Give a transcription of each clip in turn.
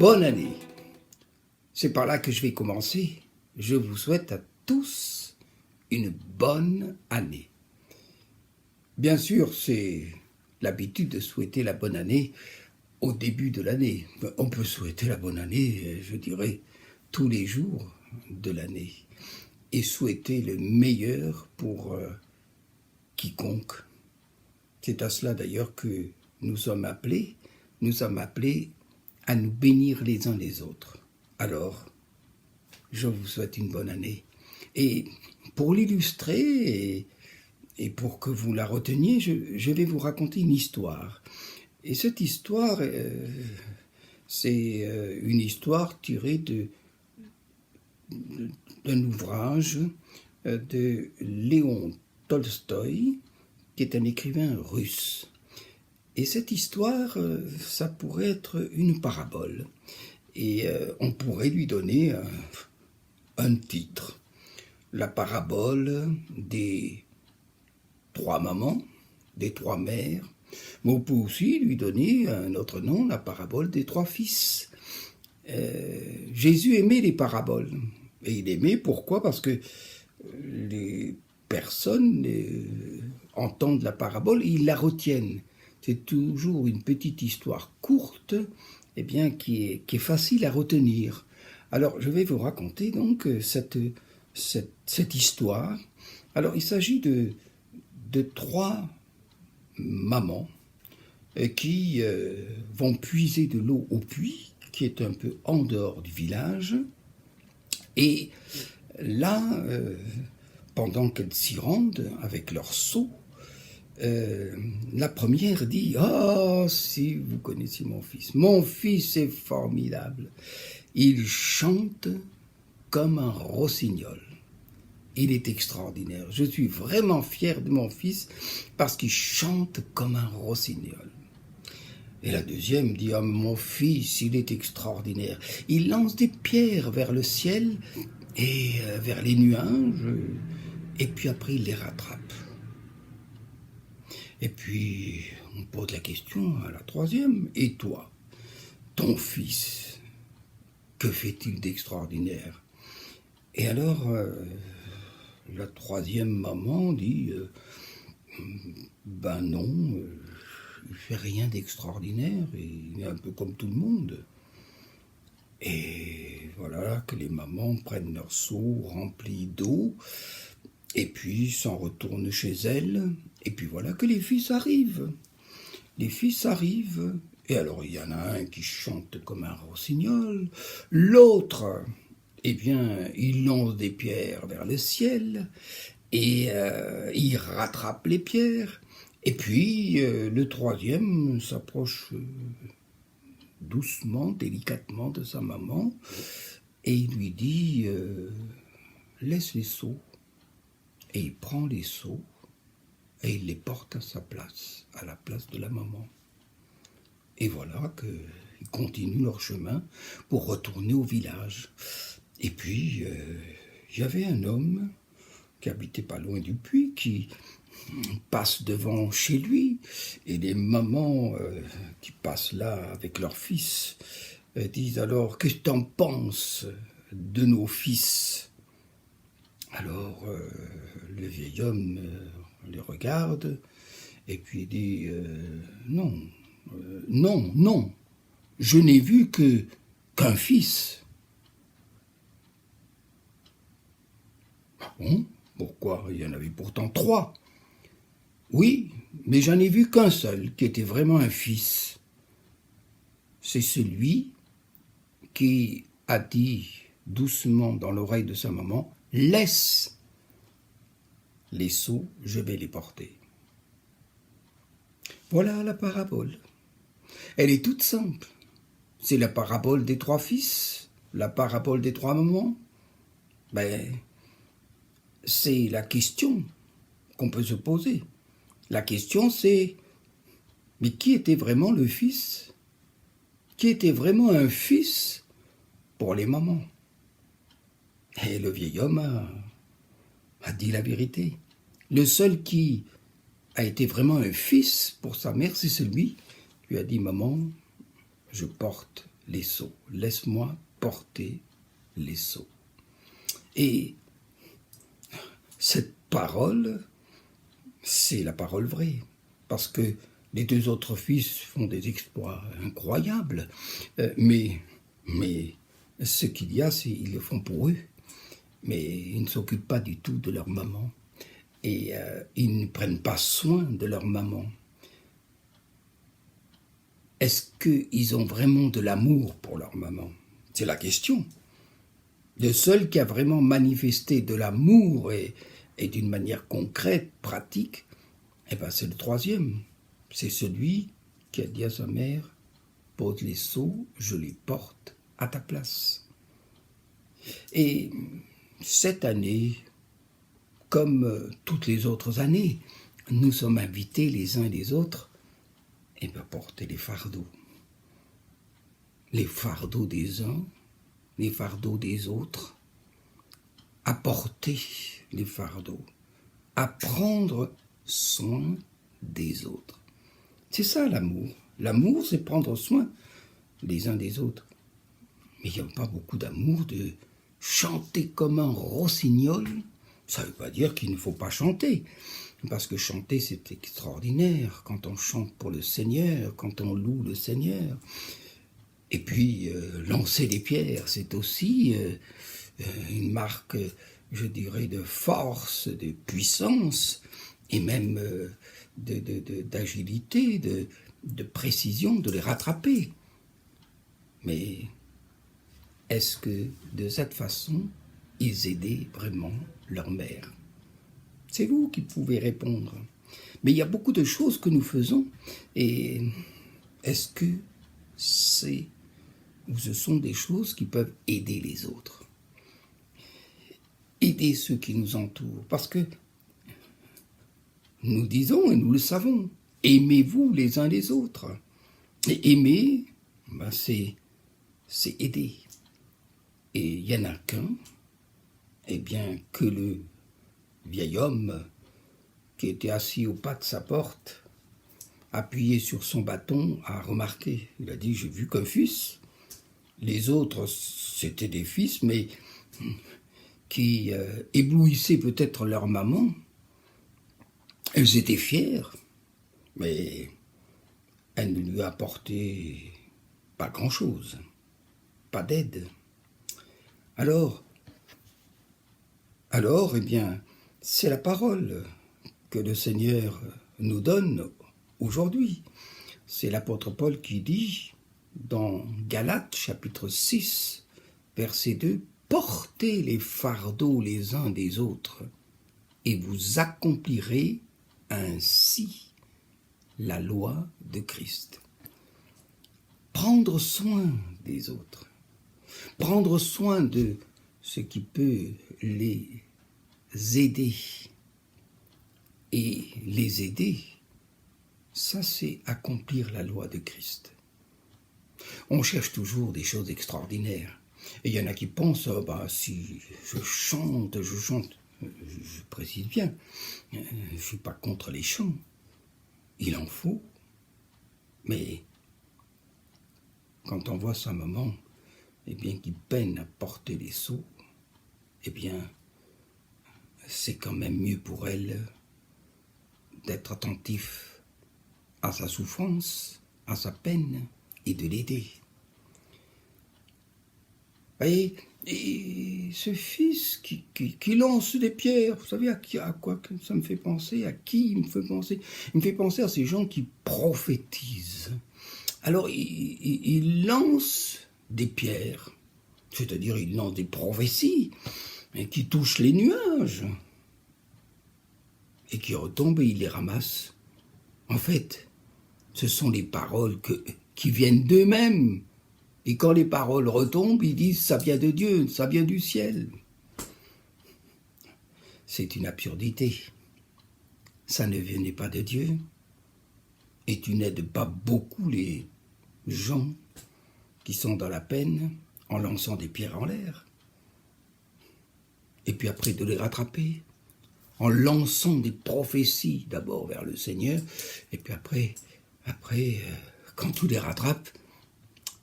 bonne année. C'est par là que je vais commencer. Je vous souhaite à tous une bonne année. Bien sûr, c'est l'habitude de souhaiter la bonne année au début de l'année. On peut souhaiter la bonne année, je dirais, tous les jours de l'année. Et souhaiter le meilleur pour quiconque. C'est à cela d'ailleurs que nous sommes appelés à nous bénir les uns les autres. Alors, je vous souhaite une bonne année. Et pour l'illustrer et pour que vous la reteniez, je vais vous raconter une histoire. Et cette histoire, c'est une histoire tirée d'un ouvrage de Léon Tolstoï, qui est un écrivain russe. Et cette histoire, ça pourrait être une parabole. Et on pourrait lui donner un titre. La parabole des 3 mamans, des 3 mères. Mais on peut aussi lui donner un autre nom, la parabole des 3 fils. Jésus aimait les paraboles. Et il aimait, pourquoi? Parce que les personnes entendent la parabole et ils la retiennent. C'est toujours une petite histoire courte, eh bien, qui est facile à retenir. Alors, je vais vous raconter donc cette histoire. Alors, il s'agit de 3 mamans qui vont puiser de l'eau au puits, qui est un peu en dehors du village. Et là, pendant qu'elles s'y rendent avec leur seau, la première dit « Ah, si vous connaissiez mon fils est formidable. Il chante comme un rossignol. Il est extraordinaire. Je suis vraiment fier de mon fils parce qu'il chante comme un rossignol. » Et la deuxième dit « Ah, mon fils, il est extraordinaire. Il lance des pierres vers le ciel et vers les nuages, et puis après il les rattrape. » Et puis, on pose la question à la troisième. « Et toi, ton fils, que fait-il d'extraordinaire ?» Et alors, la troisième maman dit « Ben non, il fait rien d'extraordinaire, il est un peu comme tout le monde. » Et voilà que les mamans prennent leur seau rempli d'eau, et puis s'en retournent chez elles. Et puis voilà que les fils arrivent. Les fils arrivent, et alors il y en a un qui chante comme un rossignol, l'autre, eh bien, il lance des pierres vers le ciel, et il rattrape les pierres. Et puis le troisième s'approche doucement, délicatement de sa maman, et il lui dit « Laisse les seaux ». Et il prend les seaux, et il les porte à sa place, à la place de la maman. Et voilà qu'ils continuent leur chemin pour retourner au village. Et puis, il y avait un homme qui habitait pas loin du puits, qui passe devant chez lui, et les mamans qui passent là avec leurs fils disent alors « Qu'est-ce que t'en penses de nos fils ?» Alors, le vieil homme les regarde, et puis il dit non, je n'ai vu qu'un fils. » Ah bon? Pourquoi? Il y en avait pourtant 3. Oui, mais j'en ai vu qu'un seul qui était vraiment un fils. C'est celui qui a dit doucement dans l'oreille de sa maman « Laisse les seaux, je vais les porter. » Voilà la parabole. Elle est toute simple. C'est la parabole des 3 fils, la parabole des 3 mamans. Ben, c'est la question qu'on peut se poser. La question c'est, mais qui était vraiment le fils? Qui était vraiment un fils pour les mamans? Et le vieil homme a dit la vérité. Le seul qui a été vraiment un fils pour sa mère, c'est celui qui lui a dit « Maman, je porte les seaux. Laisse-moi porter les seaux. Et cette parole, c'est la parole vraie. Parce que les deux autres fils font des exploits incroyables. Mais ce qu'il y a, c'est qu'ils le font pour eux. Mais ils ne s'occupent pas du tout de leur maman. Et ils ne prennent pas soin de leur maman. Est-ce qu'ils ont vraiment de l'amour pour leur maman? C'est la question. Le seul qui a vraiment manifesté de l'amour et d'une manière concrète, pratique, eh ben c'est le troisième. C'est celui qui a dit à sa mère, pose les seaux, je les porte à ta place. Et cette année, comme toutes les autres années, nous sommes invités les uns et les autres à porter les fardeaux. Les fardeaux des uns, les fardeaux des autres, à porter les fardeaux, à prendre soin des autres. C'est ça l'amour. L'amour, c'est prendre soin les uns des autres. Mais il n'y a pas beaucoup d'amour de chanter comme un rossignol. Ça ne veut pas dire qu'il ne faut pas chanter, parce que chanter, c'est extraordinaire, quand on chante pour le Seigneur, quand on loue le Seigneur. Et puis, lancer des pierres, c'est aussi une marque, je dirais, de force, de puissance, et même d'agilité, de précision, de les rattraper. Mais est-ce que, de cette façon, ils aidaient vraiment leur mère? C'est vous qui pouvez répondre. Mais il y a beaucoup de choses que nous faisons, et est-ce que ce sont des choses qui peuvent aider les autres? Aider ceux qui nous entourent, parce que nous disons, et nous le savons, aimez-vous les uns les autres. Et aimer, c'est aider. Et il n'y en a qu'un, que le vieil homme qui était assis au pas de sa porte, appuyé sur son bâton, a remarqué. Il a dit, j'ai vu qu'un fils. Les autres, c'était des fils, mais qui éblouissaient peut-être leur maman. Elles étaient fières, mais elles ne lui apportaient pas grand-chose, pas d'aide. Alors, c'est la parole que le Seigneur nous donne aujourd'hui. C'est l'apôtre Paul qui dit dans Galates chapitre 6, verset 2, « Portez les fardeaux les uns des autres, et vous accomplirez ainsi la loi de Christ. » Prendre soin des autres, prendre soin de ce qui peut les aider. Et les aider, ça c'est accomplir la loi de Christ. On cherche toujours des choses extraordinaires. Et il y en a qui pensent, si je chante, je précise bien, je ne suis pas contre les chants. Il en faut. Mais quand on voit sa maman, qui peine à porter les seaux, c'est quand même mieux pour elle d'être attentif à sa souffrance, à sa peine, et de l'aider. Et ce fils qui lance des pierres, vous savez à quoi ça me fait penser? À qui il me fait penser? Il me fait penser à ces gens qui prophétisent. Alors, il lance des pierres, c'est-à-dire il lance des prophéties, mais qui touchent les nuages, et qui retombent et il les ramasse. En fait, ce sont les paroles qui viennent d'eux-mêmes. Et quand les paroles retombent, ils disent « ça vient de Dieu, ça vient du ciel ». C'est une absurdité. Ça ne venait pas de Dieu. Et tu n'aides pas beaucoup les gens qui sont dans la peine en lançant des pierres en l'air. Et puis après de les rattraper, en lançant des prophéties d'abord vers le Seigneur, et puis après, quand tu les rattrapes,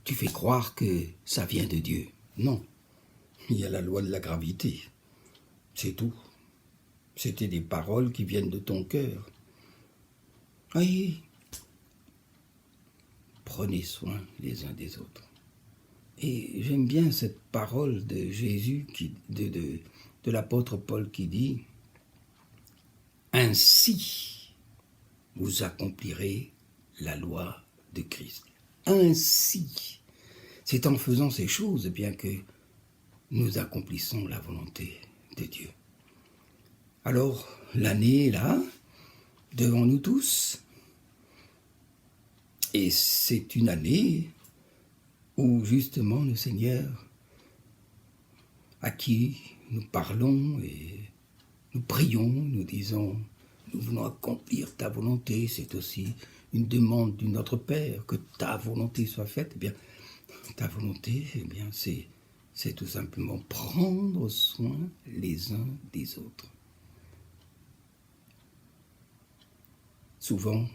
tu fais croire que ça vient de Dieu. Non, il y a la loi de la gravité. C'est tout. C'était des paroles qui viennent de ton cœur. Oui, prenez soin les uns des autres. Et j'aime bien cette parole de Jésus, de l'apôtre Paul qui dit « Ainsi, vous accomplirez la loi de Christ. » Ainsi, c'est en faisant ces choses bien que nous accomplissons la volonté de Dieu. Alors, l'année est là, devant nous tous, et c'est une année où justement le Seigneur, à qui nous parlons et nous prions, nous disons, nous voulons accomplir ta volonté, c'est aussi une demande du Notre Père, que ta volonté soit faite. Eh bien, ta volonté, eh bien, c'est tout simplement prendre soin les uns des autres. Souvent,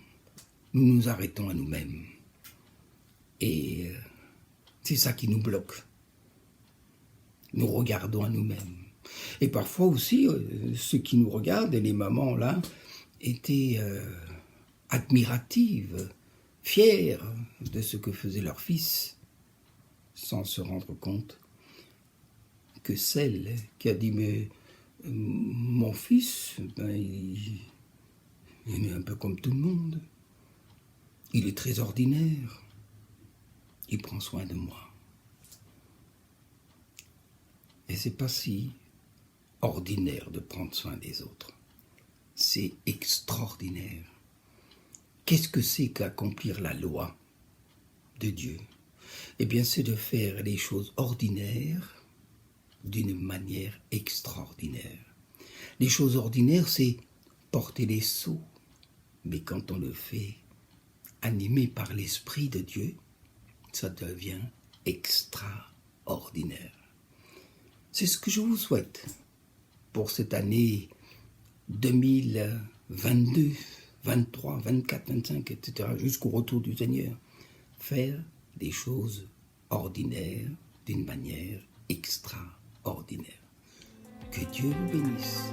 nous nous arrêtons à nous-mêmes. Et c'est ça qui nous bloque. Nous regardons à nous-mêmes. Et parfois aussi, ceux qui nous regardent, et les mamans là, étaient admiratives, fières de ce que faisait leur fils, sans se rendre compte que celle qui a dit « mais mon fils, ben, il est un peu comme tout le monde, il est très ordinaire, il prend soin de moi. » Et c'est pas si ordinaire de prendre soin des autres. C'est extraordinaire. Qu'est-ce que c'est qu'accomplir la loi de Dieu? Eh bien, c'est de faire les choses ordinaires d'une manière extraordinaire. Les choses ordinaires, c'est porter les seaux. Mais quand on le fait animé par l'Esprit de Dieu, ça devient extraordinaire. C'est ce que je vous souhaite pour cette année 2022, 23, 24, 25, etc., jusqu'au retour du Seigneur. Faire des choses ordinaires d'une manière extraordinaire. Que Dieu vous bénisse.